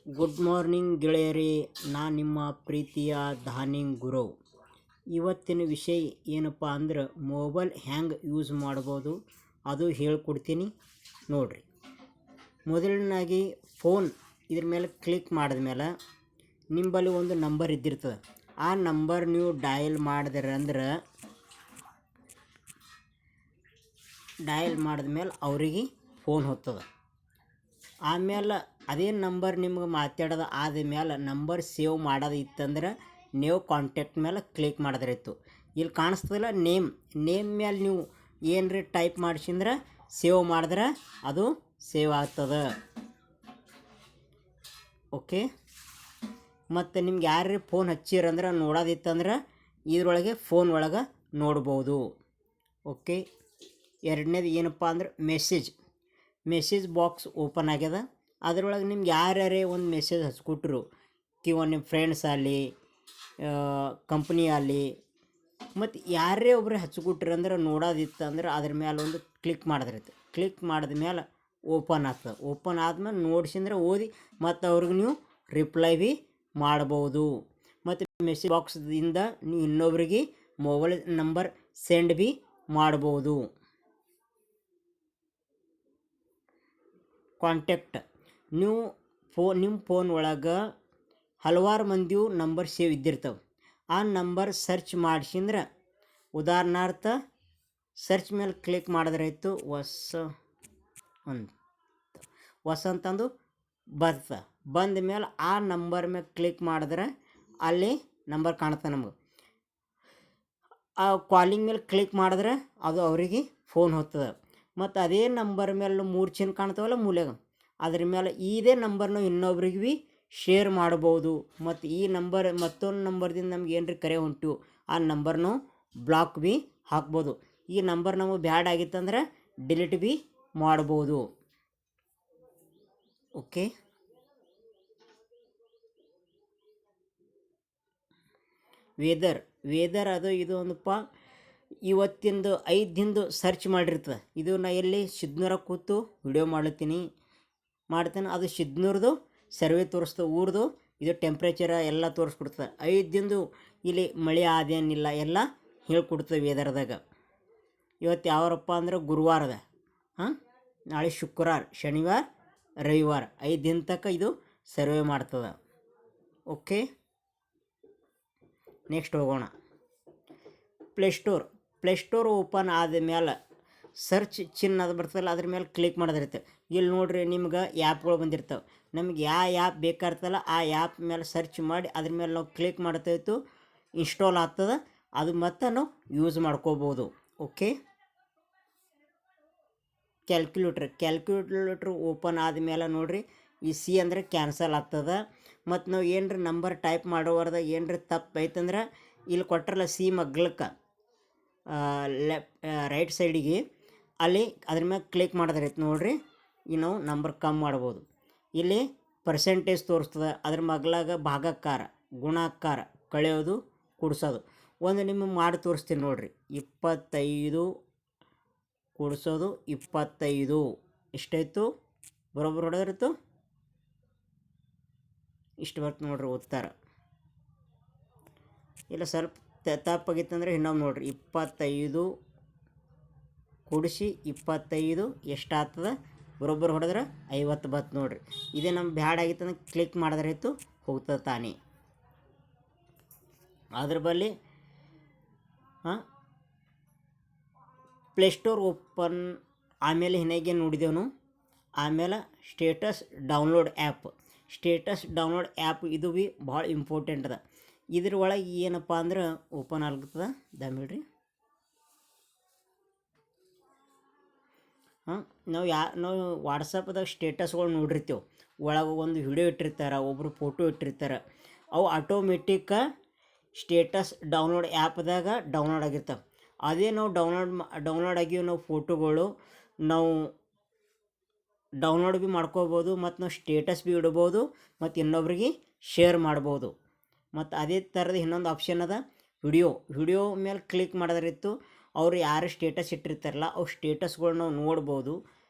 Good morning ಗೆಳೆಯರೇ, ನಾನು ನಿಮ್ಮ ಪ್ರೀತಿಯ ಧಾನಿಂಗ್ ಗುರು. ಇವತ್ತಿನ ವಿಷಯ ಏನಪ್ಪ ಅಂದ್ರೆ ಮೊಬೈಲ್ ಹ್ಯಾಂಗೆ ಯೂಸ್ ಮಾಡ್ಬೋದು ಅದು ಹೇಳ್ಕೊಡ್ತೀನಿ ನೋಡಿರಿ. ಮೊದಲನಾಗಿ ಫೋನ್ ಇದ್ರ ಮೇಲೆ ಕ್ಲಿಕ್ ಮಾಡಿದ್ಮೇಲೆ ನಿಂಬಲ್ಲಿ ಒಂದು ನಂಬರ್ ಇದ್ದಿರ್ತದೆ. ಆ ನಂಬರ್ ನೀವು ಡಯಲ್ ಮಾಡಿದ್ರಂದ್ರೆ ಮಾಡಿದ್ಮೇಲೆ ಅವರಿಗೆ ಫೋನ್ ಹೋಗ್ತದೆ. ಆಮೇಲೆ ಅದೇ ನಂಬರ್ ನಿಮ್ಗೆ ಮಾತಾಡೋದು ಆದಮೇಲೆ ನಂಬರ್ ಸೇವ್ ಮಾಡೋದು ಇತ್ತಂದ್ರೆ ನೀವು ಕಾಂಟ್ಯಾಕ್ಟ್ ಮೇಲೆ ಕ್ಲಿಕ್ ಮಾಡಿದ್ರಿತ್ತು. ಇಲ್ಲಿ ಕಾಣಿಸ್ತದಲ್ಲ ನೇಮ್ ಮೇಲೆ ನೀವು ಏನ್ರಿ ಟೈಪ್ ಮಾಡಿಸಿದ್ರೆ ಸೇವ್ ಮಾಡಿದ್ರೆ ಅದು ಸೇವ್ ಆಗ್ತದೆ. ಓಕೆ, ಮತ್ತು ನಿಮ್ಗೆ ಯಾರ್ರಿ ಫೋನ್ ಹಚ್ಚಿರಂದ್ರೆ ನೋಡೋದಿತ್ತಂದ್ರೆ ಇದ್ರೊಳಗೆ ಫೋನ್ ಒಳಗೆ ನೋಡ್ಬೋದು. ಓಕೆ, ಎರಡನೇದು ಏನಪ್ಪ ಅಂದ್ರೆ ಮೆಸೇಜ್ ಬಾಕ್ಸ್ ಓಪನ್ ಆಗ್ಯದ. ಅದರೊಳಗೆ ನಿಮ್ಗೆ ಯಾರ್ಯಾರೇ ಒಂದು ಮೆಸೇಜ್ ಹಚ್ಕೊಟ್ರು ನಿಮ್ಮ ಫ್ರೆಂಡ್ಸ್ ಆಗಲಿ, ಕಂಪ್ನಿ ಆಗಲಿ, ಮತ್ತು ಯಾರೇ ಒಬ್ಬರು ಹಚ್ಕೊಟ್ರಿ ಅಂದ್ರೆ ನೋಡೋದಿತ್ತು ಅಂದ್ರೆ ಅದ್ರ ಮೇಲೆ ಒಂದು ಕ್ಲಿಕ್ ಮಾಡಿದ್ರೈತೆ. ಕ್ಲಿಕ್ ಮಾಡಿದ ಮೇಲೆ ಓಪನ್ ಆಗ್ತದೆ. ಓಪನ್ ಆದ್ಮೇಲೆ ನೋಡ್ಸಿಂದ್ರೆ ಓದಿ ಮತ್ತು ಅವ್ರಿಗೆ ನೀವು ರಿಪ್ಲೈ ಭೀ ಮಾಡ್ಬೋದು. ಮತ್ತು ಮೆಸೇಜ್ ಬಾಕ್ಸ್ದಿಂದ ನೀವು ಇನ್ನೊಬ್ರಿಗೆ ಮೊಬೈಲ್ ನಂಬರ್ ಸೆಂಡ್ ಭೀ ಮಾಡ್ಬೋದು. ಕಾಂಟ್ಯಾಕ್ಟ್, ನೀವು ನಿಮ್ಮ ಫೋನ್ ಒಳಗೆ ಹಲವಾರು ಮಂದಿಯು ನಂಬರ್ ಸೇವ್ ಇದ್ದಿರ್ತವೆ. ಆ ನಂಬರ್ ಸರ್ಚ್ ಮಾಡಿಸಿದ್ರೆ ಉದಾಹರಣಾರ್ಥ ಸರ್ಚ್ ಮೇಲೆ ಕ್ಲಿಕ್ ಮಾಡಿದ್ರಾಯ್ತು, ಹೊಸ ಅಂತಂದು ಬರ್ತದೆ. ಬಂದ ಮೇಲೆ ಆ ನಂಬರ್ ಮೇಲೆ ಕ್ಲಿಕ್ ಮಾಡಿದ್ರೆ ಅಲ್ಲಿ ನಂಬರ್ ಕಾಣುತ್ತೆ ನಮಗೆ. ಆ ಕಾಲಿಂಗ್ ಮೇಲೆ ಕ್ಲಿಕ್ ಮಾಡಿದ್ರೆ ಅದು ಅವರಿಗೆ ಫೋನ್ ಹೋಗ್ತದೆ. ಮತ್ತು ಅದೇ ನಂಬರ್ ಮೇಲೆ 3 ಚಿಹ್ನೆ ಕಾಣ್ತಾವಲ್ಲ ಮೂಲೆಗೆ, ಅದ್ರ ಮೇಲೆ ಇದೇ ನಂಬರ್ನ ಇನ್ನೊಬ್ರಿಗೆ ಭೀ ಶೇರ್ ಮಾಡ್ಬೋದು. ಮತ್ತು ಈ ನಂಬರ್ ಮತ್ತೊಂದು ನಂಬರ್ದಿಂದ ನಮ್ಗೆ ಏನ್ರಿ ಕರೆ ಉಂಟು ಆ ನಂಬರ್ನು ಬ್ಲಾಕ್ ಭೀ ಹಾಕ್ಬೋದು. ಈ ನಂಬರ್ ನಮಗೆ ಬ್ಯಾಡ್ ಆಗಿತ್ತಂದ್ರೆ ಡಿಲೀಟ್ ಭೀ ಮಾಡ್ಬೋದು. ಓಕೆ, ವೇದರ್ ಅದು ಇದು ಒಂದಪ್ಪ ಇವತ್ತಿಂದು 5 ದಿನದ್ದು ಸರ್ಚ್ ಮಾಡಿರ್ತದೆ. ಇದು ನಾ ಎಲ್ಲಿ ಸಿದ್ನೂರಾಗ ಕೂತು ವಿಡಿಯೋ ಮಾಡ್ತೇನೆ. ಅದು ಸಿದ್ನೂರ್ದು ಸರ್ವೆ ತೋರಿಸ್ತದೆ, ಊರ್ದು ಇದು ಟೆಂಪ್ರೇಚರ ಎಲ್ಲ ತೋರಿಸ್ಕೊಡ್ತದೆ. 5 ದಿನದ್ದು ಇಲ್ಲಿ ಮಳೆ ಆದೇನಿಲ್ಲ ಎಲ್ಲ ಹೇಳ್ಕೊಡ್ತದೆ ವೇದರ್ದಾಗ. ಇವತ್ತು ಯಾವಾರಪ್ಪ ಅಂದ್ರೆ ಗುರುವಾರದ, ನಾಳೆ ಶುಕ್ರವಾರ, ಶನಿವಾರ, ರವಿವಾರ 5 ದಿನ ತನಕ ಇದು ಸರ್ವೆ ಮಾಡ್ತದೆ. ಓಕೆ, ನೆಕ್ಸ್ಟ್ ಹೋಗೋಣ. ಪ್ಲೇಸ್ಟೋರ್ ಓಪನ್ ಆದಮೇಲೆ ಸರ್ಚ್ ಚಿಹ್ನೆ ಅದು ಬರ್ತಲ್ಲ, ಅದ್ರ ಮೇಲೆ ಕ್ಲಿಕ್ ಮಾಡೋದಿರುತ್ತೆ. ಇಲ್ಲಿ ನೋಡ್ರಿ ನಿಮ್ಗೆ ಆ್ಯಪ್ಗಳು ಬಂದಿರ್ತವೆ. ನಮ್ಗೆ ಯಾವ ಆ್ಯಪ್ ಬೇಕಾಗಿರ್ತಲ್ಲ ಆ ಆ್ಯಪ್ ಮೇಲೆ ಸರ್ಚ್ ಮಾಡಿ ಅದ್ರ ಮೇಲೆ ನಾವು ಕ್ಲಿಕ್ ಮಾಡ್ತಾಯಿತ್ತು, ಇನ್ಸ್ಟಾಲ್ ಆಗ್ತದೆ. ಅದು ಮತ್ತೆ ನಾವು ಯೂಸ್ ಮಾಡ್ಕೋಬೋದು. ಓಕೆ, ಕ್ಯಾಲ್ಕುಲೇಟ್ರ್ ಓಪನ್ ಆದಮೇಲೆ ನೋಡಿರಿ ಈ ಸಿ ಅಂದರೆ ಕ್ಯಾನ್ಸಲ್ ಆಗ್ತದೆ. ಮತ್ತು ನಾವು ಏನರ ನಂಬರ್ ಟೈಪ್ ಮಾಡೋವರ್ದಾಗ ಏನರ ತಪ್ಪು ಐತಂದ್ರೆ ಇಲ್ಲಿ ಕೊಟ್ಟರಲ್ಲ ಸಿ ಮಗ್ಲಕ್ಕೆ ರೈಟ್ ಸೈಡಿಗೆ ಅಲ್ಲಿ ಅದ್ರ ಮೇಲೆ ಕ್ಲಿಕ್ ಮಾಡಿದ್ರೈತೆ ನೋಡಿರಿ. ಈಗ ನಾವು ನಂಬರ್ ಕಮ್ಮಿ ಮಾಡ್ಬೋದು. ಇಲ್ಲಿ ಪರ್ಸೆಂಟೇಜ್ ತೋರಿಸ್ತದೆ, ಅದ್ರ ಮಗ್ಲಾಗ ಭಾಗಾಕಾರ, ಗುಣಾಕಾರ, ಕಳೆಯೋದು, ಕೂಡಿಸೋದು ಒಂದು ನಿಮಗೆ ಮಾಡಿ ತೋರಿಸ್ತೀನಿ ನೋಡಿರಿ. 25 ಕೂಡಿಸೋದು 25 ಎಷ್ಟಾಯಿತು? ಬರೋಬ್ಬರ ಹೊಡೆದಿರ್ತು ಇಷ್ಟು ಬರ್ತದೆ ನೋಡ್ರಿ ಉತ್ತರ. ಇಲ್ಲ ಸ್ವಲ್ಪ ತಪ್ಪಾಗಿತ್ತಂದ್ರೆ ಇನ್ನೊಮ್ಮೆ ನೋಡಿರಿ. 25 ಕೂಡಿಸಿ 25 ಎಷ್ಟಾಗ್ತದೆ? ಬರೋಬ್ಬರ ಹೊಡೆದ್ರೆ 50 ಬತ್ತು ನೋಡಿರಿ. ಇದೇ ನಮ್ಮ ಬ್ಯಾಡ್ ಆಗಿತ್ತಂದ್ರೆ ಕ್ಲಿಕ್ ಮಾಡಿದ್ರಾಯ್ತು, ಹೋಗ್ತದೆ ತಾನೇ. ಅದ್ರ ಬಳಿ ಪ್ಲೇಸ್ಟೋರ್ ಓಪನ್ ಆಮೇಲೆ ಹಿನಾಗೆ ನೋಡಿದೆವು. ಆಮೇಲೆ ಸ್ಟೇಟಸ್ ಡೌನ್ಲೋಡ್ ಆ್ಯಪ್ ಇದು ಭೀ ಭಾಳ ಇಂಪಾರ್ಟೆಂಟ್ ಅದ. ಇದ್ರ ಒಳಗೆ ಏನಪ್ಪ ಅಂದ್ರೆ ಓಪನ್ ಆಗ್ತದೆ ದಮ್ಮಿಡ್ರಿ. ನಾವು ವಾಟ್ಸಪ್ದಾಗ ಸ್ಟೇಟಸ್ಗಳು ನೋಡಿರ್ತೇವೆ. ಒಳಗೆ ಒಂದು ವಿಡಿಯೋ ಇಟ್ಟಿರ್ತಾರೆ, ಒಬ್ಬರು ಫೋಟೋ ಇಟ್ಟಿರ್ತಾರೆ. ಅವು ಆಟೋಮೆಟಿಕ್ಕ ಸ್ಟೇಟಸ್ ಡೌನ್ಲೋಡ್ ಆ್ಯಪ್ದಾಗ ಡೌನ್ಲೋಡ್ ಆಗಿರ್ತವೆ. ಅದೇ ನಾವು ಡೌನ್ಲೋಡ್ ಆಗಿವೆ ನಾವು ಫೋಟೋಗಳು ನಾವು ಡೌನ್ಲೋಡ್ ಭೀ ಮಾಡ್ಕೋಬೋದು. ಮತ್ತು ನಾವು ಸ್ಟೇಟಸ್ ಭೀ ಇಡ್ಬೋದು ಮತ್ತು ಇನ್ನೊಬ್ರಿಗೆ ಶೇರ್ ಮಾಡ್ಬೋದು. ಮತ್ತು ಅದೇ ಥರದ ಇನ್ನೊಂದು ಆಪ್ಷನ್ ಅದ ವಿಡಿಯೋ ಮೇಲೆ ಕ್ಲಿಕ್ ಮಾಡಿದ್ರಿತ್ತು ಅವರು ಯಾರು ಸ್ಟೇಟಸ್ ಇಟ್ಟಿರ್ತಾರಲ್ಲ ಅವು ಸ್ಟೇಟಸ್ಗಳು ನಾವು ನೋಡ್ಬೋದು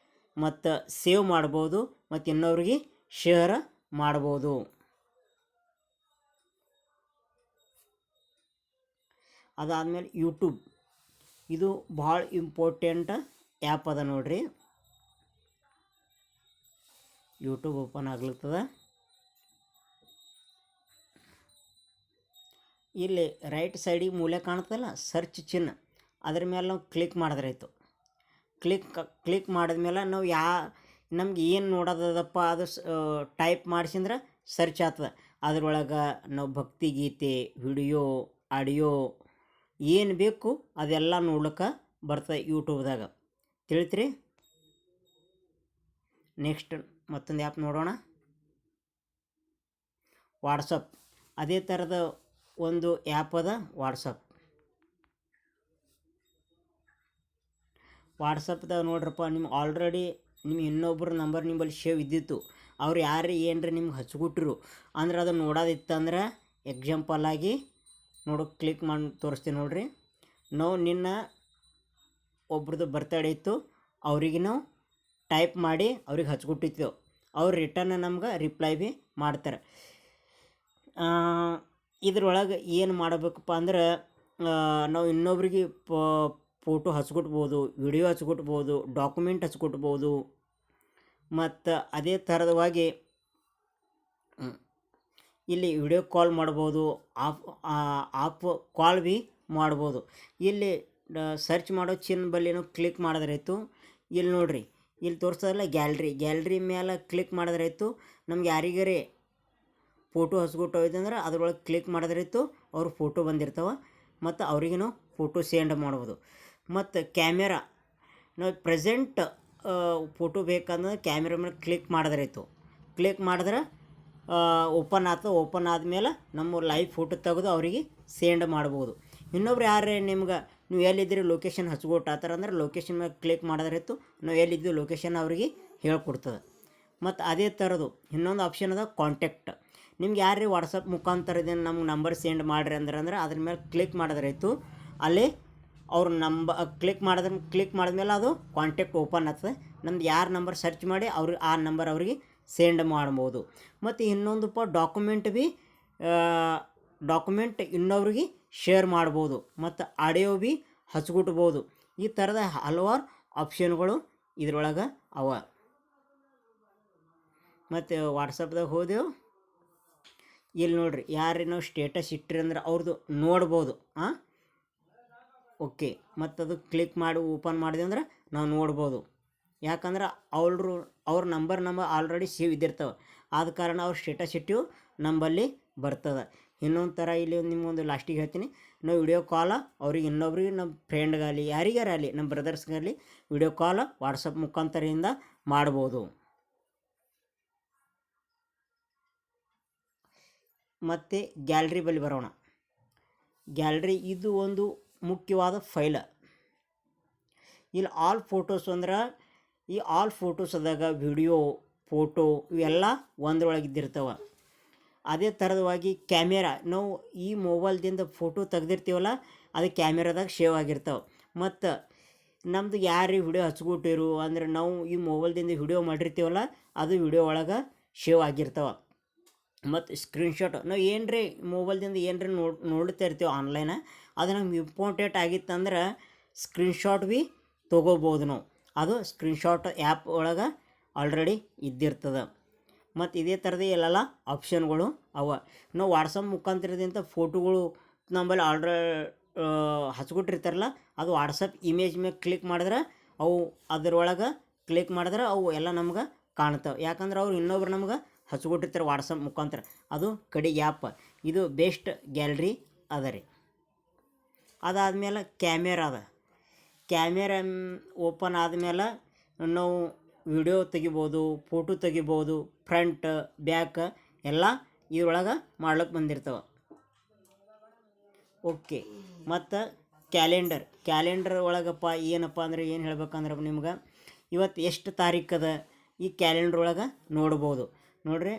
ಮತ್ತು ಸೇವ್ ಮಾಡ್ಬೋದು ಮತ್ತು ಇನ್ನೊಬ್ರಿಗೆ ಶೇರ್ ಮಾಡ್ಬೋದು. ಅದಾದಮೇಲೆ ಯೂಟ್ಯೂಬ್, ಇದು ಭಾಳ ಇಂಪಾರ್ಟೆಂಟ್ ಆ್ಯಪ್ ಅದ ನೋಡ್ರಿ. ಯೂಟ್ಯೂಬ್ ಓಪನ್ ಆಗ್ಲಿರ್ತದ. ಇಲ್ಲಿ ರೈಟ್ ಸೈಡಿಗೆ ಮೂಲೆ ಕಾಣ್ತಲ್ಲ ಸರ್ಚ್ ಚಿಹ್ನೆ, ಅದ್ರ ಮೇಲೆ ನಾವು ಕ್ಲಿಕ್ ಮಾಡಿದ್ರಾಯ್ತು. ಕ್ಲಿಕ್ ಮಾಡಿದ್ಮೇಲೆ ನಾವು ನಮ್ಗೆ ಏನು ನೋಡೋದಪ್ಪ ಅದು ಟೈಪ್ ಮಾಡಿಸಿದ್ರೆ ಸರ್ಚ್ ಆಗ್ತದೆ. ಅದ್ರೊಳಗೆ ನಾವು ಭಕ್ತಿ ಗೀತೆ, ವಿಡಿಯೋ, ಆಡಿಯೋ ಏನು ಬೇಕು ಅದೆಲ್ಲ ನೋಡ್ಲಿಕ್ಕೆ ಬರ್ತದೆ ಯೂಟ್ಯೂಬ್ದಾಗ. ತಿಳಿತ್ರಿ? ನೆಕ್ಸ್ಟ್ ಮತ್ತೊಂದು ಆ್ಯಪ್ ನೋಡೋಣ. ವಾಟ್ಸಪ್, ಅದೇ ಥರದ ಒಂದು ಆ್ಯಪ್ ಅದ ವಾಟ್ಸಪ್ದಾಗ ನೋಡ್ರಪ್ಪ, ನಿಮ್ಗೆ ಆಲ್ರೆಡಿ ಇನ್ನೊಬ್ಬರು ನಂಬರ್ ನಿಮ್ಮಲ್ಲಿ ಶೇವ್ ಇದ್ದಿತ್ತು, ಅವ್ರು ಯಾರು ಏನರ ನಿಮ್ಗೆ ಹಚ್ಕೊಟ್ರು ಅಂದ್ರೆ ಅದು ನೋಡೋದಿತ್ತಂದ್ರೆ ಎಕ್ಸಾಂಪಲ್ ಆಗಿ ಕ್ಲಿಕ್ ಮಾಡಿ ತೋರಿಸ್ತೀನಿ ನೋಡ್ರಿ. ನಾವು ನಿನ್ನ ಒಬ್ರದ್ದು ಬರ್ತಡೇ ಇತ್ತು, ಅವ್ರಿಗೆ ನಾವು ಟೈಪ್ ಮಾಡಿ ಅವ್ರಿಗೆ ಹಚ್ಕೊಟ್ಟಿದ್ದೆವು. ಅವ್ರು ರಿಟರ್ನ್ ನಮ್ಗೆ ರಿಪ್ಲೈ ಭೀ ಮಾಡ್ತಾರೆ. ಇದ್ರೊಳಗೆ ಏನು ಮಾಡಬೇಕಪ್ಪ ಅಂದ್ರೆ ನಾವು ಇನ್ನೊಬ್ರಿಗೆ ಫೋಟೋ ಹಚ್ಕೊಟ್ಬೋದು, ವಿಡಿಯೋ ಹಚ್ಕೊಟ್ಬೋದು, ಡಾಕ್ಯುಮೆಂಟ್ ಹಚ್ಕೊಟ್ಬೋದು. ಮತ್ತು ಅದೇ ಥರದವಾಗಿ ಇಲ್ಲಿ ವಿಡಿಯೋ ಕಾಲ್ ಮಾಡ್ಬೋದು, ಆಪ್ ಕಾಲ್ ಭೀ ಮಾಡ್ಬೋದು. ಇಲ್ಲಿ ಸರ್ಚ್ ಮಾಡೋ ಚಿಹ್ನೆ ಬಲ್ಲಿ ನಾವು ಕ್ಲಿಕ್ ಮಾಡಿದ್ರಾಯ್ತು. ಇಲ್ಲಿ ನೋಡಿರಿ, ಇಲ್ಲಿ ತೋರಿಸ್ತದಲ್ಲ ಗ್ಯಾಲ್ರಿ ಮೇಲೆ ಕ್ಲಿಕ್ ಮಾಡಿದ್ರಾಯ್ತು. ನಮ್ಗೆ ಯಾರಿಗಾರೆ ಫೋಟೋ ಹಚ್ಕೊಟ್ಟೋಯ್ತು ಅಂದ್ರೆ ಅದ್ರೊಳಗೆ ಕ್ಲಿಕ್ ಮಾಡಿದ್ರಾಯ್ತು, ಅವ್ರ ಫೋಟೋ ಬಂದಿರ್ತಾವೆ ಮತ್ತು ಅವ್ರಿಗೆ ನಾವು ಫೋಟೋ ಸೆಂಡ್ ಮಾಡ್ಬೋದು. ಮತ್ತು ಕ್ಯಾಮೆರಾ, ನಾವು ಪ್ರೆಸೆಂಟ್ ಫೋಟೋ ಬೇಕಂದ್ರೆ ಕ್ಯಾಮೆರಾ ಮೇಲೆ ಕ್ಲಿಕ್ ಮಾಡಿದ್ರಾಯ್ತು. ಕ್ಲಿಕ್ ಮಾಡಿದ್ರೆ ಓಪನ್ ಆಗ್ತದೆ. ಓಪನ್ ಆದಮೇಲೆ ನಮ್ಮ ಲೈವ್ ಫೋಟೋ ತೆಗೆದು ಅವರಿಗೆ ಸೆಂಡ್ ಮಾಡ್ಬೋದು. ಇನ್ನೊಬ್ರು ಯಾರೇ ನಿಮ್ಗೆ ನೀವು ಎಲ್ಲಿದ್ದೀರಿ ಲೊಕೇಶನ್ ಹಚ್ಕೊಟ್ಟು ಆ ಥರ ಅಂದ್ರೆ ಲೊಕೇಶನ್ ಮೇಲೆ ಕ್ಲಿಕ್ ಮಾಡಿದ್ರಾಯ್ತು, ನಾವು ಎಲ್ಲಿದ್ದೀವಿ ಲೊಕೇಶನ್ ಅವ್ರಿಗೆ ಹೇಳ್ಕೊಡ್ತದೆ. ಮತ್ತು ಅದೇ ಥರದ್ದು ಇನ್ನೊಂದು ಆಪ್ಷನ್ ಅದ ಕಾಂಟ್ಯಾಕ್ಟ್. ನಿಮ್ಗೆ ಯಾರೇ ವಾಟ್ಸಪ್ ಮುಖಾಂತರ ಇದನ್ನು ನಮ್ಗೆ ನಂಬರ್ ಸೆಂಡ್ ಮಾಡಿರಿ ಅಂದ್ರೆ ಅದ್ರ ಮೇಲೆ ಕ್ಲಿಕ್ ಮಾಡಿದ್ರಾಯ್ತು. ಅಲ್ಲಿ ಅವ್ರ ಕ್ಲಿಕ್ ಮಾಡಿದ್ಮೇಲೆ ಅದು ಕಾಂಟ್ಯಾಕ್ಟ್ ಓಪನ್ ಆಗ್ತದೆ. ನಮ್ದು ಯಾರು ನಂಬರ್ ಸರ್ಚ್ ಮಾಡಿ ಅವ್ರಿಗೆ ಆ ನಂಬರ್ ಅವ್ರಿಗೆ ಸೆಂಡ್ ಮಾಡ್ಬೋದು. ಮತ್ತು ಇನ್ನೊಂದಪ್ಪ ಡಾಕ್ಯುಮೆಂಟ್ ಇನ್ನೊಬ್ರಿಗೆ ಶೇರ್ ಮಾಡ್ಬೋದು ಮತ್ತು ಆಡಿಯೋ ಭೀ ಹಚ್ಕೊಟ್ಬೋದು. ಈ ಥರದ ಹಲವಾರು ಆಪ್ಷನ್ಗಳು ಇದ್ರೊಳಗೆ ಅವ. ಮತ್ತು ವಾಟ್ಸಪ್ದಾಗ ಹೋದೆವು, ಇಲ್ಲಿ ನೋಡಿರಿ ಯಾರು ನಾವು ಸ್ಟೇಟಸ್ ಇಟ್ಟಿರಿ ಅಂದ್ರೆ ಅವ್ರದ್ದು ನೋಡ್ಬೋದು. ಓಕೆ, ಮತ್ತು ಅದು ಕ್ಲಿಕ್ ಮಾಡಿ ಓಪನ್ ಮಾಡಿದೆ ಅಂದ್ರೆ ನಾವು ನೋಡ್ಬೋದು. ಯಾಕಂದ್ರೆ ಅವ್ರ ನಂಬರ್ ಆಲ್ರೆಡಿ ಸೇವ್ ಇದ್ದಿರ್ತವೆ. ಆದ ಕಾರಣ ಅವ್ರು ಸ್ಟೇಟಸ್ ಇಟ್ಟು ನಂಬಲ್ಲಿ ಬರ್ತದೆ. ಇನ್ನೊಂದು ಥರ ಇಲ್ಲಿ ನಿಮಗೊಂದು ಲಾಸ್ಟಿಗೆ ಹೇಳ್ತೀನಿ. ನಾವು ವಿಡಿಯೋ ಕಾಲ ಅವ್ರಿಗೆ ಇನ್ನೊಬ್ರಿಗೆ ನಮ್ಮ ಫ್ರೆಂಡ್ಗಾಗಲಿ ಯಾರಿಗಾರಲ್ಲಿ ನಮ್ಮ ಬ್ರದರ್ಸ್ಗಾಗಲಿ ವಿಡಿಯೋ ಕಾಲ ವಾಟ್ಸಪ್ ಮುಖಾಂತರದಿಂದ ಮಾಡ್ಬೋದು. ಮತ್ತು ಗ್ಯಾಲ್ರಿ ಬಳಿ ಬರೋಣ. ಗ್ಯಾಲ್ರಿ ಇದು ಒಂದು ಮುಖ್ಯವಾದ ಫೈಲ. ಇಲ್ಲಿ ಆಲ್ ಫೋಟೋಸ್ ಅಂದ್ರೆ ಈ ಆಲ್ ಫೋಟೋಸ್ದಾಗ ವಿಡಿಯೋ, ಫೋಟೋ ಇವೆಲ್ಲ ಒಂದ್ರೊಳಗೆ ಇದ್ದಿರ್ತವೆ. ಅದೇ ಥರದವಾಗಿ ಕ್ಯಾಮೆರಾ, ನಾವು ಈ ಮೊಬೈಲ್ದಿಂದ ಫೋಟೋ ತೆಗ್ದಿರ್ತೀವಲ್ಲ ಅದು ಕ್ಯಾಮೆರಾದಾಗ ಶೇವ್ ಆಗಿರ್ತಾವೆ. ಮತ್ತು ನಮ್ಮದು ಯಾರು ವಿಡಿಯೋ ಹಚ್ಕೊಟ್ಟಿರು ಅಂದ್ರೆ ನಾವು ಈ ಮೊಬೈಲ್ದಿಂದ ವಿಡಿಯೋ ಮಾಡಿರ್ತೀವಲ್ಲ ಅದು ವಿಡಿಯೋ ಒಳಗೆ ಶೇವ್ ಆಗಿರ್ತಾವೆ. ಮತ್ತು ಸ್ಕ್ರೀನ್ಶಾಟ್, ನಾವು ಏನರೇ ಮೊಬೈಲ್ದಿಂದ ಏನರೇ ನೋಡ್ತಾ ಇರ್ತೀವಿ ಆನ್ಲೈನ, ಅದು ನಮ್ಗೆ ಇಂಪಾರ್ಟೆಂಟ್ ಆಗಿತ್ತಂದ್ರೆ ಸ್ಕ್ರೀನ್ಶಾಟ್ ಭೀ ತೊಗೋಬೋದು ನಾವು. ಅದು ಸ್ಕ್ರೀನ್ಶಾಟ್ ಆ್ಯಪ್ ಒಳಗೆ ಆಲ್ರೆಡಿ ಇದ್ದಿರ್ತದೆ. ಮತ್ತು ಇದೇ ಥರದ ಎಲ್ಲೆಲ್ಲ ಆಪ್ಷನ್ಗಳು ಅವ. ನಾವು ವಾಟ್ಸಪ್ ಮುಖಾಂತರದಿಂದ ಫೋಟೋಗಳು ನಮ್ಮಲ್ಲಿ ಹಚ್ಕೊಟ್ಟಿರ್ತಾರಲ್ಲ ಅದು ವಾಟ್ಸಪ್ ಇಮೇಜ್ ಮೇಲೆ ಕ್ಲಿಕ್ ಮಾಡಿದ್ರೆ ಅವು ಅದರೊಳಗೆ ಕ್ಲಿಕ್ ಮಾಡಿದ್ರೆ ಅವು ಎಲ್ಲ ನಮ್ಗೆ ಕಾಣ್ತವೆ. ಯಾಕಂದ್ರೆ ಅವ್ರು ಇನ್ನೊಬ್ರು ನಮ್ಗೆ ಹಚ್ಕೊಟ್ಟಿರ್ತಾರೆ ವಾಟ್ಸಪ್ ಮುಖಾಂತರ. ಅದು ಕಡೆಗೆ ಆ್ಯಪ್. ಇದು ಬೆಸ್ಟ್ ಗ್ಯಾಲ್ರಿ ಅದ ರೀ. ಅದಾದಮೇಲೆ ಕ್ಯಾಮೆರಾ ಅದ. ಕ್ಯಾಮೆರಾ ಓಪನ್ ಆದಮೇಲೆ ನಾವು ವಿಡಿಯೋ ತೆಗಿಬೋದು, ಫೋಟೋ ತೆಗಿಬೋದು, ಫ್ರಂಟ್ ಬ್ಯಾಕ್ ಎಲ್ಲ ಇದ್ರೊಳಗೆ ಮಾಡ್ಲಿಕ್ಕೆ ಬಂದಿರ್ತವೆ. ಓಕೆ, ಮತ್ತು ಕ್ಯಾಲೆಂಡರ್ ಒಳಗಪ್ಪ ಏನಪ್ಪ ಅಂದ್ರೆ ಏನು ಹೇಳ್ಬೇಕಂದ್ರೆ ನಿಮ್ಗೆ ಇವತ್ತು ಎಷ್ಟು ತಾರೀಖದ ಈ ಕ್ಯಾಲೆಂಡ್ರ್ ಒಳಗೆ ನೋಡ್ಬೋದು. ನೋಡ್ರಿ,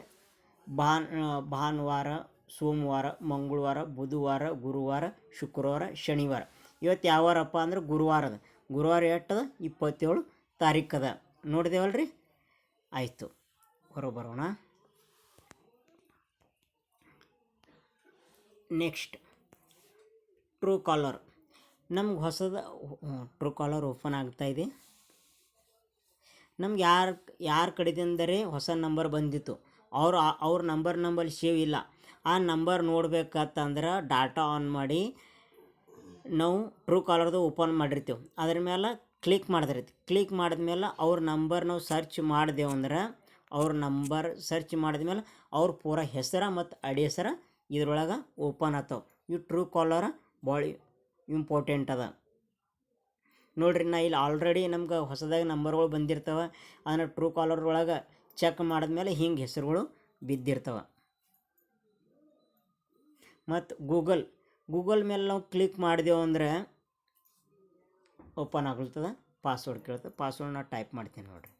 ಭಾನುವಾರ, ಸೋಮವಾರ, ಮಂಗಳವಾರ, ಬುಧವಾರ, ಗುರುವಾರ, ಶುಕ್ರವಾರ, ಶನಿವಾರ. ಇವತ್ತು ಯಾವ ವಾರಪ್ಪ ಅಂದ್ರೆ ಗುರುವಾರ ಎಟ್ಟದ 27 ತಾರೀಖದ. ನೋಡಿದೇವಲ್ರಿ, ಆಯಿತು, ಹೊರಗೆ ಬರೋಣ. Next Truecaller. ನಮ್ಗೆ ಹೊಸದ ಟ್ರೂ ಕಾಲರ್ ಓಪನ್ ಆಗ್ತಾಯಿದೆ. ನಮ್ಗೆ ಯಾರ ಕಡೆದಿಂದರೆ ಹೊಸ ನಂಬರ್ ಬಂದಿತ್ತು ಅವ್ರ ನಂಬರ್ ನಂಬಲ್ಲಿ ಸೇವ್ ಇಲ್ಲ. ಆ ನಂಬರ್ ನೋಡ್ಬೇಕಂತಂದ್ರೆ ಡಾಟಾ ಆನ್ ಮಾಡಿ ನಾವು ಟ್ರೂ ಕಾಲರ್ದು ಓಪನ್ ಮಾಡಿರ್ತೀವಿ. ಅದ್ರ ಮೇಲೆ ಕ್ಲಿಕ್ ಮಾಡಿದಿರ್ತೀವಿ. ಕ್ಲಿಕ್ ಮಾಡಿದ್ಮೇಲೆ ಅವ್ರ ನಂಬರ್ ನಾವು ಸರ್ಚ್ ಮಾಡಿದೆವು ಅಂದ್ರೆ ಅವ್ರ ನಂಬರ್ ಸರ್ಚ್ ಮಾಡಿದ್ಮೇಲೆ ಅವ್ರ ಪೂರ ಹೆಸರು ಮತ್ತು ಅಡಿ ಹೆಸರು ಇದ್ರೊಳಗೆ ಓಪನ್ ಆಗ್ತಾವೆ. ಈ ಟ್ರೂ ಕಾಲರ್ ಭಾಳ ಇಂಪಾರ್ಟೆಂಟ್ ಅದ ನೋಡ್ರಿ. ನಾ ಇಲ್ಲಿ ಆಲ್ರೆಡಿ ನಮ್ಗೆ ಹೊಸದಾಗಿ ನಂಬರ್ಗಳು ಬಂದಿರ್ತವೆ. ಅದನ್ನು ಟ್ರೂ ಕಾಲರ್ ಒಳಗೆ ಚೆಕ್ ಮಾಡಿದ್ಮೇಲೆ ಹಿಂಗೆ ಹೆಸರುಗಳು ಬಿದ್ದಿರ್ತವೆ. ಮತ್ತು ಗೂಗಲ್ ಮೇಲೆ ನಾವು ಕ್ಲಿಕ್ ಮಾಡಿದೆವು ಅಂದರೆ ಓಪನ್ ಆಗ್ಲತ್ತದ. ಪಾಸ್ವರ್ಡ್ ಕೇಳ್ತದೆ. ಪಾಸ್ವರ್ಡ್ ನಾನು ಟೈಪ್ ಮಾಡ್ತೀನಿ ನೋಡಿರಿ.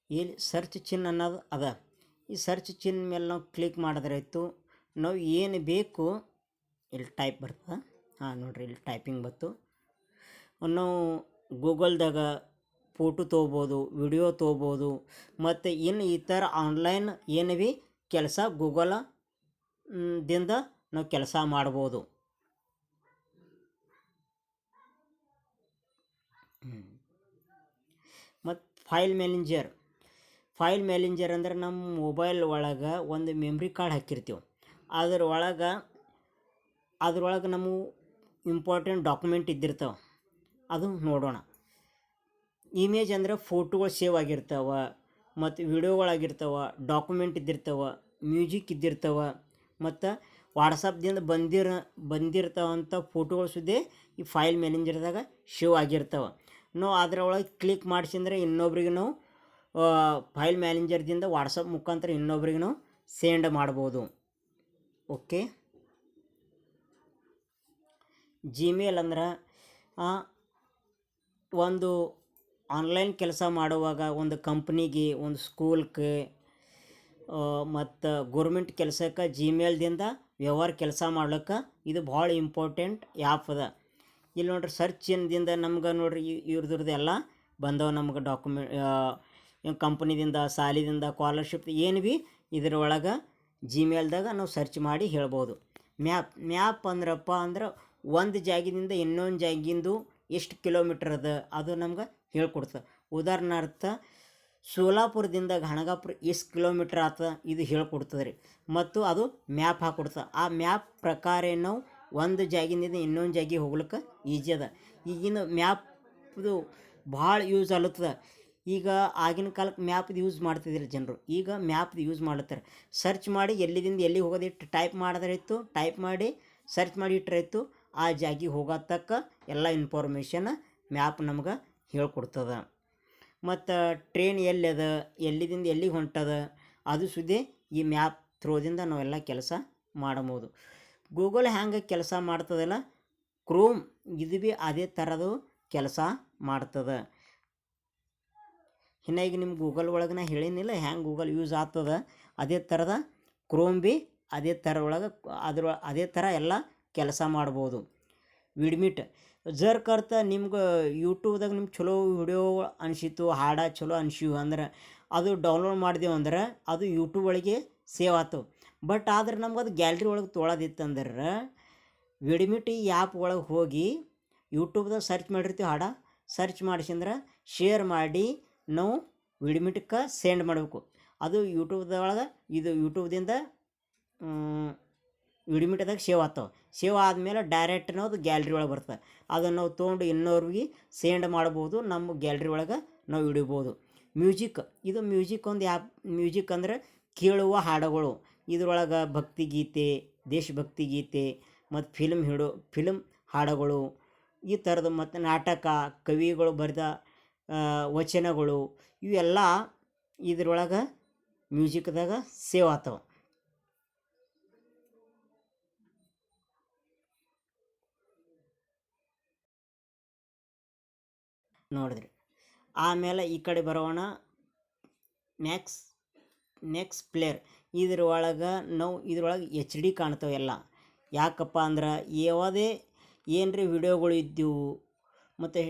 ಇಲ್ಲಿ ಸರ್ಚ್ ಚಿಹ್ನೆ ಅನ್ನೋದು ಅದ. ಈ ಸರ್ಚ್ ಚಿಹ್ನೆ ಮೇಲೆ ನಾವು ಕ್ಲಿಕ್ ಮಾಡಿದ್ರಾಯ್ತು. ನಾವು ಏನು ಬೇಕು ಇಲ್ಲಿ ಟೈಪ್ ಬರ್ತದೆ. ನೋಡಿರಿ ಇಲ್ಲಿ ಟೈಪಿಂಗ್ ಬಂತು. ನಾವು ಗೂಗಲ್ದಾಗ ಫೋಟೋ ತೊಗೋಬೋದು, ವಿಡಿಯೋ ತೊಗೋಬೋದು, ಮತ್ತು ಇನ್ನು ಈ ಥರ ಆನ್ಲೈನ್ ಏನು ಭೀ ಕೆಲಸ ಗೂಗಲದಿಂದ ನಾವು ಕೆಲಸ ಮಾಡ್ಬೋದು. ಮತ್ತು ಫೈಲ್ ಮ್ಯಾನೇಂಜರ್ ಅಂದ್ರೆ ನಮ್ಮ ಮೊಬೈಲ್ ಒಳಗೆ ಒಂದು ಮೆಮ್ರಿ ಕಾರ್ಡ್ ಹಾಕಿರ್ತೀವಿ. ಅದ್ರೊಳಗೆ ನಮ್ಮ ಇಂಪಾರ್ಟೆಂಟ್ ಡಾಕ್ಯುಮೆಂಟ್ ಇದ್ದಿರ್ತಾವೆ. ಅದು ನೋಡೋಣ. ಇಮೇಜ್ ಅಂದರೆ ಫೋಟೋಗಳು ಸೇವ್ ಆಗಿರ್ತಾವೆ, ಮತ್ತು ವಿಡಿಯೋಗಳಾಗಿರ್ತಾವೆ, ಡಾಕ್ಯುಮೆಂಟ್ ಇದ್ದಿರ್ತಾವೆ, ಮ್ಯೂಸಿಕ್ ಇದ್ದಿರ್ತಾವೆ, ಮತ್ತು ವಾಟ್ಸಪ್ದಿಂದ ಬಂದಿರ್ತಾವಂಥ ಫೋಟೋಗಳು ಸುದ್ದಿ ಈ ಫೈಲ್ ಮ್ಯಾನೇಂಜರ್ದಾಗ ಸೇವ್ ಆಗಿರ್ತಾವೆ. ನಾವು ಅದರೊಳಗೆ ಕ್ಲಿಕ್ ಮಾಡಿಸಿದ್ರೆ ಇನ್ನೊಬ್ರಿಗೆ ನಾವು ಫೈಲ್ ಮ್ಯಾನೇಂಜರ್ದಿಂದ ವಾಟ್ಸಪ್ ಮುಖಾಂತರ ಇನ್ನೊಬ್ರಿಗೆ ನಾವು ಸೆಂಡ್ ಮಾಡ್ಬೋದು. ಓಕೆ. ಜಿಮೇಲ್ ಅಂದ್ರೆ ಒಂದು ಆನ್ಲೈನ್ ಕೆಲಸ ಮಾಡುವಾಗ ಒಂದು ಕಂಪ್ನಿಗೆ, ಒಂದು ಸ್ಕೂಲ್ಗೆ, ಮತ್ತು ಗೋರ್ಮೆಂಟ್ ಕೆಲಸಕ್ಕೆ ಜಿಮೇಲ್ದಿಂದ ವ್ಯವಹಾರ ಕೆಲಸ ಮಾಡ್ಲಿಕ್ಕೆ ಇದು ಭಾಳ ಇಂಪಾರ್ಟೆಂಟ್ ಆ್ಯಪ್ ಅದ. ಇಲ್ಲಿ ನೋಡ್ರಿ ಸರ್ಚ್ ಇಂದಿಂದ ನಮ್ಗೆ ನೋಡ್ರಿ ಇವ್ರದ್ದು ಎಲ್ಲ ಬಂದವು ನಮ್ಗೆ ಡಾಕ್ಯುಮೆಂಟ್. ಕಂಪ್ನಿದಿಂದ, ಸಾಲಿದಿಂದ, ಸ್ಕಾಲರ್ಶಿಪ್ ಏನು ಭೀ ಇದ್ರೊಳಗೆ ಜಿಮೇಲ್ದಾಗ ನಾವು ಸರ್ಚ್ ಮಾಡಿ ಹೇಳ್ಬೋದು. ಮ್ಯಾಪ್ ಅಂದ್ರಪ್ಪ ಅಂದ್ರೆ ಒಂದು ಜಾಗದಿಂದ ಇನ್ನೊಂದು ಜಾಗಿಂದು ಎಷ್ಟು ಕಿಲೋಮೀಟ್ರ್ ಅದ ಅದು ನಮ್ಗೆ ಹೇಳ್ಕೊಡ್ತದೆ. ಉದಾಹರಣಾರ್ಥ ಸೋಲಾಪುರದಿಂದ ಗಣಗಾಪುರ ಎಷ್ಟು ಕಿಲೋಮೀಟ್ರ್ ಆಗ್ತದೆ ಇದು ಹೇಳ್ಕೊಡ್ತದೆ ರೀ. ಮತ್ತು ಅದು ಮ್ಯಾಪ್ ಹಾಕ್ಕೊಡ್ತದೆ. ಆ ಮ್ಯಾಪ್ ಪ್ರಕಾರ ನಾವು ಒಂದು ಜಾಗಿನಿಂದ ಇನ್ನೊಂದು ಜಾಗಿಗೆ ಹೋಗ್ಲಿಕ್ಕೆ ಈಜಿ ಅದ. ಈಗಿನ ಮ್ಯಾಪ್ದು ಭಾಳ ಯೂಸ್ ಆಗ್ಲತ್ತದ. ಈಗ ಆಗಿನ ಕಾಲಕ್ಕೆ ಮ್ಯಾಪ್ದು ಯೂಸ್ ಮಾಡ್ತಿದ್ರು ಜನರು. ಈಗ ಮ್ಯಾಪ್ದು ಯೂಸ್ ಮಾಡ್ತಾರೆ. ಸರ್ಚ್ ಮಾಡಿ ಎಲ್ಲಿದಿಂದ ಎಲ್ಲಿಗೆ ಹೋಗೋದಿಟ್ಟು ಟೈಪ್ ಮಾಡಿದ್ರಾಯ್ತು. ಟೈಪ್ ಮಾಡಿ ಸರ್ಚ್ ಮಾಡಿ ಇಟ್ಟರಾಯ್ತು. ಆ ಜಾಗಿಗೆ ಹೋಗೋತಕ್ಕ ಎಲ್ಲ ಇನ್ಫಾರ್ಮೇಷನ್ ಮ್ಯಾಪ್ ನಮ್ಗೆ ಹೇಳ್ಕೊಡ್ತದೆ. ಮತ್ತು ಟ್ರೈನ್ ಎಲ್ಲಿದೆ, ಎಲ್ಲಿದಿಂದ ಎಲ್ಲಿಗೆ ಹೊಂಟದ ಅದು ಸುದ್ದಿ ಈ ಮ್ಯಾಪ್ ಥ್ರೋದಿಂದ ನಾವೆಲ್ಲ ಕೆಲಸ ಮಾಡಬಹುದು. ಗೂಗಲ್ ಹ್ಯಾಂಗೆ ಕೆಲಸ ಮಾಡ್ತದಲ್ಲ, ಕ್ರೋಮ್ ಇದು ಭೀ ಅದೇ ಥರದ್ದು ಕೆಲಸ ಮಾಡ್ತದೆ. ಇನ್ನು ಈಗ ನಿಮ್ಮ ಗೂಗಲ್ ಒಳಗೆ ನಾ ಹೇಳಿನಿಲ್ಲ ಹ್ಯಾಂಗೆ ಗೂಗಲ್ ಯೂಸ್ ಆಗ್ತದೆ, ಅದೇ ಥರದ ಕ್ರೋಮ್ ಭೀ ಅದೇ ಥರ ಒಳಗೆ ಅದೇ ಥರ ಎಲ್ಲ ಕೆಲಸ ಮಾಡ್ಬೋದು. ವಿಡ್ಮಿಟ್ ಕರ್ತ ನಿಮ್ಗೆ ಯೂಟ್ಯೂಬ್ದಾಗ ನಿಮ್ಗೆ ಚಲೋ ವಿಡಿಯೋ ಅನಿಸಿತು, ಹಾಡು ಚಲೋ ಅನಿಸಿವು ಅಂದ್ರೆ ಅದು ಡೌನ್ಲೋಡ್ ಮಾಡಿದೆವು ಅಂದ್ರೆ ಅದು ಯೂಟ್ಯೂಬ್ ಒಳಗೆ ಸೇವ್ ಆಯ್ತು. ಬಟ್ ಆದ್ರೆ ನಮ್ಗೆ ಅದು ಗ್ಯಾಲ್ರಿ ಒಳಗೆ ತೊಗೊಳೋದಿತ್ತಂದ್ರೆ ವಿಡ್ಮಿಟ್ ಈ ಆ್ಯಪ್ ಒಳಗೆ ಹೋಗಿ ಯೂಟ್ಯೂಬ್ದಾಗ ಸರ್ಚ್ ಮಾಡಿರ್ತೀವಿ. ಹಾಡ ಸರ್ಚ್ ಮಾಡಿಸಿದ್ರೆ ಶೇರ್ ಮಾಡಿ ನಾವು ವಿಡ್ಮಿಟ್ಗೆ ಸೆಂಡ್ ಮಾಡಬೇಕು. ಅದು ಯೂಟ್ಯೂಬ್ದೊಳಗೆ ಇದು ಯೂಟ್ಯೂಬ್ದಿಂದ ವಿಡ್ಮಿಟ್ದಾಗ ಸೇವ್ ಆಗ್ತಾವೆ. ಸೇವ್ ಆದಮೇಲೆ ಡೈರೆಕ್ಟ್ ನಾವು ಗ್ಯಾಲ್ರಿ ಒಳಗೆ ಬರ್ತದೆ. ಅದನ್ನು ನಾವು ತೊಗೊಂಡು ಇನ್ನೋರ್ಗೆ ಸೆಂಡ್ ಮಾಡ್ಬೋದು. ನಮ್ಮ ಗ್ಯಾಲ್ರಿ ಒಳಗೆ ನಾವು ಇಡ್ಬೋದು. ಇದು ಮ್ಯೂಸಿಕ್ ಒಂದು ಆ್ಯಪ್. ಮ್ಯೂಸಿಕ್ ಅಂದರೆ ಕೇಳುವ ಹಾಡುಗಳು. ಇದ್ರೊಳಗೆ ಭಕ್ತಿಗೀತೆ, ದೇಶಭಕ್ತಿ ಗೀತೆ, ಮತ್ತು ಫಿಲ್ಮ್ ಹಾಡುಗಳು ಈ ಥರದ್ದು, ಮತ್ತು ನಾಟಕ, ಕವಿಗಳು ಬರೆದ ವಚನಗಳು ಇವೆಲ್ಲ ಇದ್ರೊಳಗೆ ಮ್ಯೂಸಿಕ್ದಾಗ ಸೇವ್ ಆಗ್ತಾವೆ. ನೋಡಿದ್ರಿ. ಆಮೇಲೆ ಈ ಕಡೆ ಬರೋಣ. Next player. ಇದ್ರೊಳಗೆ ನಾವು HD ಕಾಣ್ತವೆ ಎಲ್ಲ. ಯಾಕಪ್ಪ ಅಂದ್ರೆ ಯಾವುದೇ ಏನರೇ ವಿಡಿಯೋಗಳು ಇದ್ದವು, ಮತ್ತು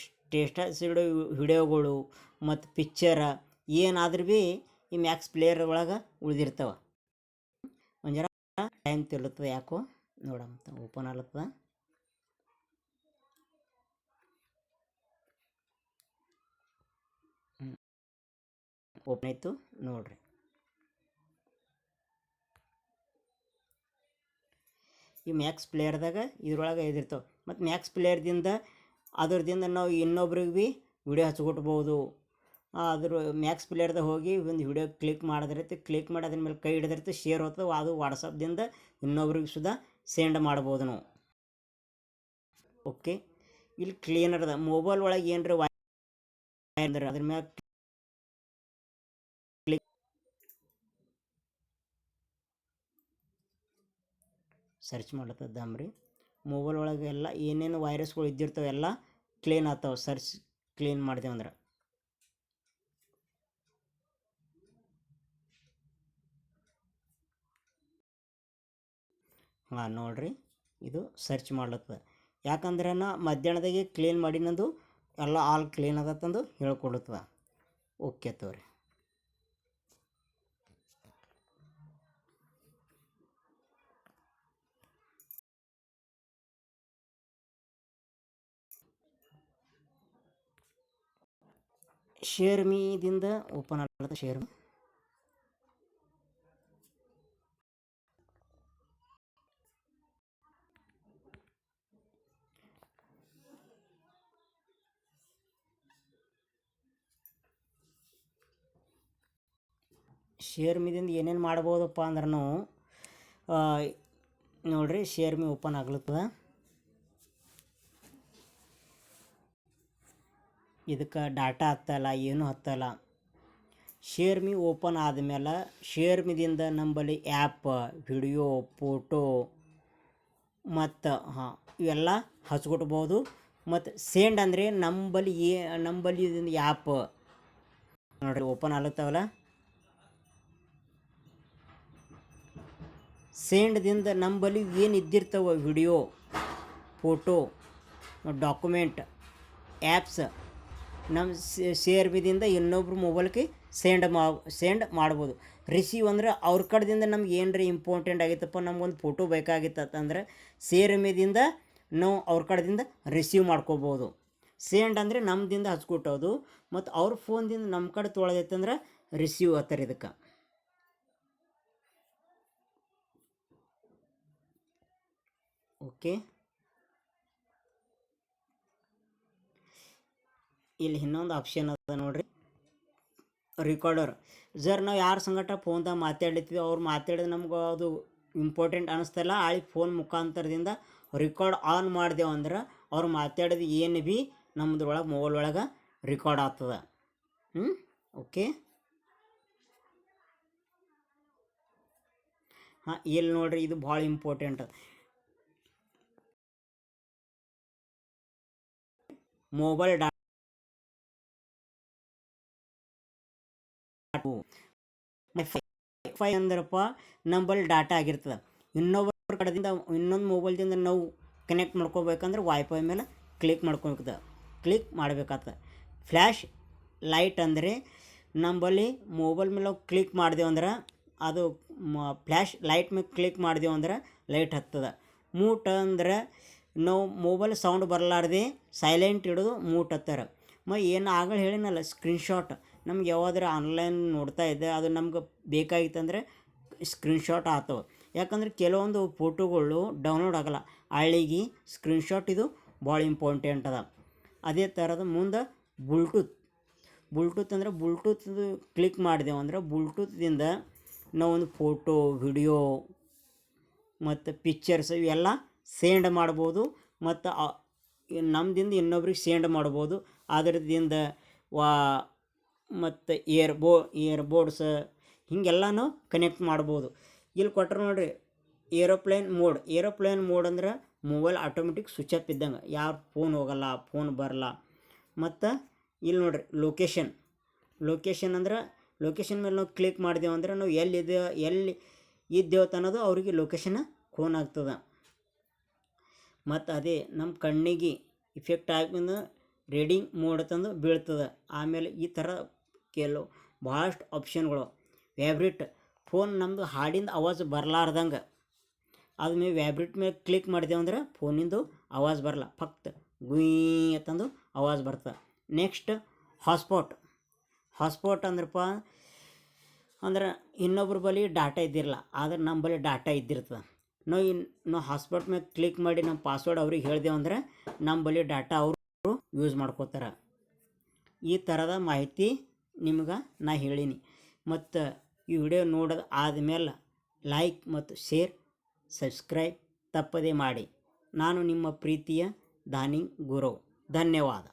ಸ್ಟೇಟಸ್ ವಿಡಿಯೋಗಳು, ಮತ್ತು ಪಿಕ್ಚರ ಏನಾದ್ರೂ ಭೀ ಈ ಮ್ಯಾಕ್ಸ್ ಪ್ಲೇಯರ್ ಒಳಗೆ ಉಳಿದಿರ್ತಾವೆ. ಒಂದು ಜರ ಟೈಮ್ ತಿರುತ್ತದೆ ಯಾಕೋ ನೋಡಂತ ಓಪನ್ ಆಗ್ಲತ್ತದ. ಓಪನ್ ಆಯಿತು ನೋಡ್ರಿ. ಈ ಮ್ಯಾಕ್ಸ್ ಪ್ಲೇಯರ್ದಾಗ ಇದ್ರೊಳಗೆ ಇದಿರ್ತಾವೆ. ಮತ್ತು ಮ್ಯಾಕ್ಸ್ ಪ್ಲೇಯರ್ದಿಂದ ಅದ್ರದಿಂದ ನಾವು ಇನ್ನೊಬ್ರಿಗೆ ಭೀ ವಿಡಿಯೋ ಹಚ್ಕೊಟ್ಬೋದು. ಅದ್ರ ಮ್ಯಾಕ್ಸ್ ಪ್ಲೇಯರ್ದಾಗ ಹೋಗಿ ಒಂದು ವಿಡಿಯೋ ಕ್ಲಿಕ್ ಮಾಡಿದಿರುತ್ತೆ, ಕ್ಲಿಕ್ ಮಾಡಿ ಅದ್ರ ಮೇಲೆ ಕೈ ಹಿಡಿದಿರುತ್ತೆ, ಶೇರ್ ಹೋಗ್ತದೆ, ಅದು ವಾಟ್ಸಪ್ದಿಂದ ಇನ್ನೊಬ್ರಿಗೆ ಸುದಾ ಸೆಂಡ್ ಮಾಡ್ಬೋದು ನಾವು. ಓಕೆ, ಇಲ್ಲಿ ಕ್ಲೀನರ್ ಅದ. ಮೊಬೈಲ್ ಒಳಗೆ ಏನರ ಅಂದ್ರೆ ಅದ್ರ ಮ್ಯಾಗ ಕ್ಲಿಕ್ ಸರ್ಚ್ ಮಾಡ್ಲತ್ತದ್ದಂಬ್ರಿ. ಮೊಬೈಲ್ ಒಳಗೆ ಎಲ್ಲ ಏನೇನು ವೈರಸ್ಗಳು ಇದ್ದಿರ್ತಾವೆ ಎಲ್ಲ ಕ್ಲೀನ್ ಆಗ್ತಾವೆ ಸರ್ಚ್ ಕ್ಲೀನ್ ಮಾಡಿದೆವು ಅಂದ್ರೆ. ಹಾಂ ನೋಡ್ರಿ, ಇದು ಸರ್ಚ್ ಮಾಡ್ಲತ್ತದ. ಯಾಕಂದ್ರೆ ನಾ ಮಧ್ಯಾಹ್ನದಾಗೆ ಕ್ಲೀನ್ ಮಾಡಿನಂದು ಎಲ್ಲ ಆಲ್ ಕ್ಲೀನ್ ಆಗತ್ತಂದು ಹೇಳ್ಕೊಡುತ್ತದ. ಓಕೆ ತೋರಿ. ಶೇರ್ ಮೀದಿಂದ ಓಪನ್ ಆಗ್ಲತ್ತ. ಶೇರ್ ಮೀ ಶೇರ್ ಮೀದಿಂದ ಏನೇನು ಮಾಡ್ಬೋದಪ್ಪ ಅಂದ್ರೆ ನಾವು ನೋಡ್ರಿ, ಶೇರ್ ಮೀ ಓಪನ್ ಆಗ್ಲತ್ತದ. ಇದಕ್ಕೆ ಡಾಟಾ ಹತ್ತಲ್ಲ, ಏನೂ ಹತ್ತಲ್ಲ. ಶೇರ್ ಮೀ ಓಪನ್ ಆದಮೇಲೆ ಶೇರ್ ಮೀದಿಂದ ನಂಬಲ್ಲಿ ಆ್ಯಪ್, ವಿಡಿಯೋ, ಫೋಟೋ ಮತ್ತು ಇವೆಲ್ಲ ಹಚ್ಕೊಟ್ಬೋದು. ಮತ್ತು ಸೆಂಡ್ ಅಂದರೆ ನಂಬಲ್ಲಿ ಇದೊಂದು ಆ್ಯಪ್ ನೋಡ್ರಿ ಓಪನ್ ಆಗ್ಲತ್ತವಲ್ಲ. ಸೆಂಡ್ದಿಂದ ನಂಬಲ್ಲಿ ಏನು ಇದ್ದಿರ್ತಾವೆ ವಿಡಿಯೋ, ಫೋಟೋ, ಡಾಕ್ಯುಮೆಂಟ್, ಆ್ಯಪ್ಸ್ ನಮ್ಮ ಶೇರ್ ಮೀದಿಂದ ಇನ್ನೊಬ್ರು ಮೊಬೈಲ್ಗೆ ಸೆಂಡ್ ಮಾಡ್ಬೋದು. ರಿಸೀವ್ ಅಂದ್ರೆ ಅವ್ರ ಕಡೆದಿಂದ ನಮ್ಗೆ ಏನರ ಇಂಪಾರ್ಟೆಂಟ್ ಆಗಿತ್ತಪ್ಪ, ನಮ್ಗೊಂದು ಫೋಟೋ ಬೇಕಾಗಿತ್ತಂದ್ರೆ ಶೇರ್ ಮೀದಿಂದ ನಾವು ಅವ್ರ ಕಡೆದಿಂದ ರಿಸೀವ್ ಮಾಡ್ಕೋಬೋದು. ಸೆಂಡ್ ಅಂದರೆ ನಮ್ಮದಿಂದ ಹಚ್ಕೊಟ್ಟೋದು, ಮತ್ತು ಅವ್ರ ಫೋನ್ದಿಂದ ನಮ್ಮ ಕಡೆ ತೊಗೊಳೋದೈತಂದ್ರೆ ರಿಸೀವ್ ಆತಾರೆ ಇದಕ್ಕೆ. ಓಕೆ, ಇಲ್ಲಿ ಇನ್ನೊಂದು ಆಪ್ಷನ್ ಅದ ನೋಡ್ರಿ, ರೆಕಾರ್ಡರ್. ಜರ್ ನಾವು ಯಾರ ಸಂಗಟ ಫೋನ್ದಾಗ ಮಾತಾಡ್ಲಿತ್ತೀವಿ, ಅವ್ರು ಮಾತಾಡಿದ್ರೆ ನಮ್ಗೆ ಅದು ಇಂಪಾರ್ಟೆಂಟ್ ಅನ್ನಿಸ್ತಲ್ಲ, ಫೋನ್ ಮುಖಾಂತರದಿಂದ ರೆಕಾರ್ಡ್ ಆನ್ ಮಾಡ್ದೇವು ಅಂದ್ರೆ ಅವ್ರು ಮಾತಾಡಿದ ಏನು ಭೀ ನಮ್ಮದ್ರೊಳಗೆ ಮೊಬೈಲ್ ಒಳಗೆ ರೆಕಾರ್ಡ್ ಆಗ್ತದೆ. ಓಕೆ, ಹಾಂ ಇಲ್ಲಿ ನೋಡ್ರಿ, ಇದು ಭಾಳ ಇಂಪಾರ್ಟೆಂಟ್. ಮೊಬೈಲ್ ವೈಫೈ ಅಂದ್ರಪ್ಪ ನಂಬಲ್ಲಿ ಡಾಟಾ ಆಗಿರ್ತದೆ. ಇನ್ನೊಬ್ಬರ ಕಡೆದಿಂದ ಇನ್ನೊಂದು ಮೊಬೈಲ್ದಿಂದ ನಾವು ಕನೆಕ್ಟ್ ಮಾಡ್ಕೋಬೇಕಂದ್ರೆ ವೈಫೈ ಮೇಲೆ ಕ್ಲಿಕ್ ಮಾಡ್ಕೋಬೇಕದ, ಕ್ಲಿಕ್ ಮಾಡಬೇಕಾಗ್ತದೆ. ಫ್ಲ್ಯಾಶ್ ಲೈಟ್ ಅಂದರೆ ನಂಬಲ್ಲಿ ಮೊಬೈಲ್ ಮೇಲೆ ನಾವು ಕ್ಲಿಕ್ ಮಾಡಿದೆವು ಅಂದ್ರೆ ಅದು ಫ್ಲ್ಯಾಶ್ ಲೈಟ್ ಮೇಲೆ ಕ್ಲಿಕ್ ಮಾಡಿದೆವು ಅಂದ್ರೆ ಲೈಟ್ ಹತ್ತದ. ಮೂಟ್ ಅಂದ್ರೆ ನಾವು ಮೊಬೈಲ್ ಸೌಂಡ್ ಬರಲಾರ್ದೆ ಸೈಲೆಂಟ್ ಇಡೋದು ಮೂಟ್ ಹತ್ತಾರ. ಏನು ಆಗಲೇ ಹೇಳಿನಲ್ಲ, ಸ್ಕ್ರೀನ್ಶಾಟ್ ನಮ್ಗೆ ಯಾವಾದ್ರೆ ಆನ್ಲೈನ್ ನೋಡ್ತಾ ಇದ್ದೆ ಅದು ನಮ್ಗೆ ಬೇಕಾಗಿತ್ತಂದರೆ ಸ್ಕ್ರೀನ್ಶಾಟ್ ಆಗ್ತವೆ. ಯಾಕಂದರೆ ಕೆಲವೊಂದು ಫೋಟೋಗಳು ಡೌನ್ಲೋಡ್ ಆಗೋಲ್ಲ, ಹಳ್ಳಿಗೆ ಸ್ಕ್ರೀನ್ಶಾಟ್ ಇದು ಭಾಳ ಇಂಪಾರ್ಟೆಂಟ್ ಅದ. ಅದೇ ಥರದ ಮುಂದೆ ಬ್ಲೂಟೂತ್ ಅಂದರೆ ಬ್ಲೂಟೂತ್ದು ಕ್ಲಿಕ್ ಮಾಡಿದೆವು ಅಂದ್ರೆ ಬ್ಲೂಟೂತ್ದಿಂದ ನಾವೊಂದು ಫೋಟೋ, ವಿಡಿಯೋ ಮತ್ತು ಪಿಕ್ಚರ್ಸ್ ಇವೆಲ್ಲ ಸೆಂಡ್ ಮಾಡ್ಬೋದು. ಮತ್ತು ನಮ್ಮದಿಂದ ಇನ್ನೊಬ್ರಿಗೆ ಸೆಂಡ್ ಮಾಡ್ಬೋದು. ಅದರದಿಂದ ಮತ್ತು ಇಯರ್ಬೋಡ್ಸ್ ಹೀಗೆಲ್ಲನೂ ಕನೆಕ್ಟ್ ಮಾಡ್ಬೋದು. ಇಲ್ಲಿ ಕೊಟ್ಟರೆ ನೋಡಿರಿ, ಏರೋಪ್ಲೇನ್ ಮೋಡ್ ಅಂದ್ರೆ ಮೊಬೈಲ್ ಆಟೋಮೆಟಿಕ್ ಸ್ವಿಚ್ ಆಫ್ ಇದ್ದಂಗೆ, ಯಾರು ಫೋನ್ ಹೋಗಲ್ಲ, ಫೋನ್ ಬರಲ್ಲ. ಮತ್ತು ಇಲ್ಲಿ ನೋಡಿರಿ, ಲೊಕೇಶನ್ ಅಂದ್ರೆ ಲೊಕೇಶನ್ ಮೇಲೆ ನಾವು ಕ್ಲಿಕ್ ಮಾಡಿದೆವು ಅಂದ್ರೆ ನಾವು ಎಲ್ಲಿ ಇದ್ದೇವೆ ಅನ್ನೋದು ಅವ್ರಿಗೆ ಲೊಕೇಶನ್ ಫೋನ್ ಆಗ್ತದೆ. ಮತ್ತು ಅದೇ ನಮ್ಮ ಕಣ್ಣಿಗೆ ಇಫೆಕ್ಟ್ ಆಗಿಂದ ರೀಡಿಂಗ್ ಮೋಡ್ ತಂದು ಬೀಳ್ತದೆ. ಆಮೇಲೆ ಈ ಥರ ಭಾಳಷ್ಟು ಆಪ್ಷನ್ಗಳು ವ್ಯಾಬ್ರಿಟ್ ಫೋನ್ ನಮ್ಮದು ಹಾಡಿಂದ ಆವಾಜ್ ಬರಲಾರ್ದಂಗೆ ಅದ ಮೇಲೆ ವ್ಯಾಬ್ರಿಟ್ ಮೇಲೆ ಕ್ಲಿಕ್ ಮಾಡಿದೆವು ಅಂದ್ರೆ ಫೋನಿಂದು ಆವಾಜ್ ಬರಲ್ಲ, ಫಕ್ತ್ ಗುಯ್ ಅಂತಂದು ಆವಾಜ್ ಬರ್ತದೆ. ನೆಕ್ಸ್ಟ್ ಹಾಸ್ಪಾಟ್ ಅಂದ್ರಪ್ಪ ಅಂದ್ರೆ ಇನ್ನೊಬ್ರ ಬಳಿ ಡಾಟಾ ಇದ್ದಿರಲ್ಲ, ಆದ್ರೆ ನಮ್ಮ ಬಳಿ ಡಾಟಾ ಇದ್ದಿರ್ತದೆ. ನಾವು ಹಾಸ್ಪಾಟ್ ಮೇಲೆ ಕ್ಲಿಕ್ ಮಾಡಿ ನಮ್ಮ ಪಾಸ್ವರ್ಡ್ ಅವ್ರಿಗೆ ಹೇಳ್ದೇವು ಅಂದ್ರೆ ನಮ್ಮ ಬಳಿ ಡಾಟಾ ಅವರು ಯೂಸ್ ಮಾಡ್ಕೋತಾರೆ. ಈ ಥರದ ಮಾಹಿತಿ ನಿಮ್ಗೆ ನಾ ಹೇಳೀನಿ. ಮತ್ತು ಈ ವಿಡಿಯೋ ನೋಡೋದು ಆದಮೇಲೆ ಲೈಕ್ ಮತ್ತು ಶೇರ್, ಸಬ್ಸ್ಕ್ರೈಬ್ ತಪ್ಪದೇ ಮಾಡಿ. ನಾನು ನಿಮ್ಮ ಪ್ರೀತಿಯ ದಾನಿ ಗುರು. ಧನ್ಯವಾದ.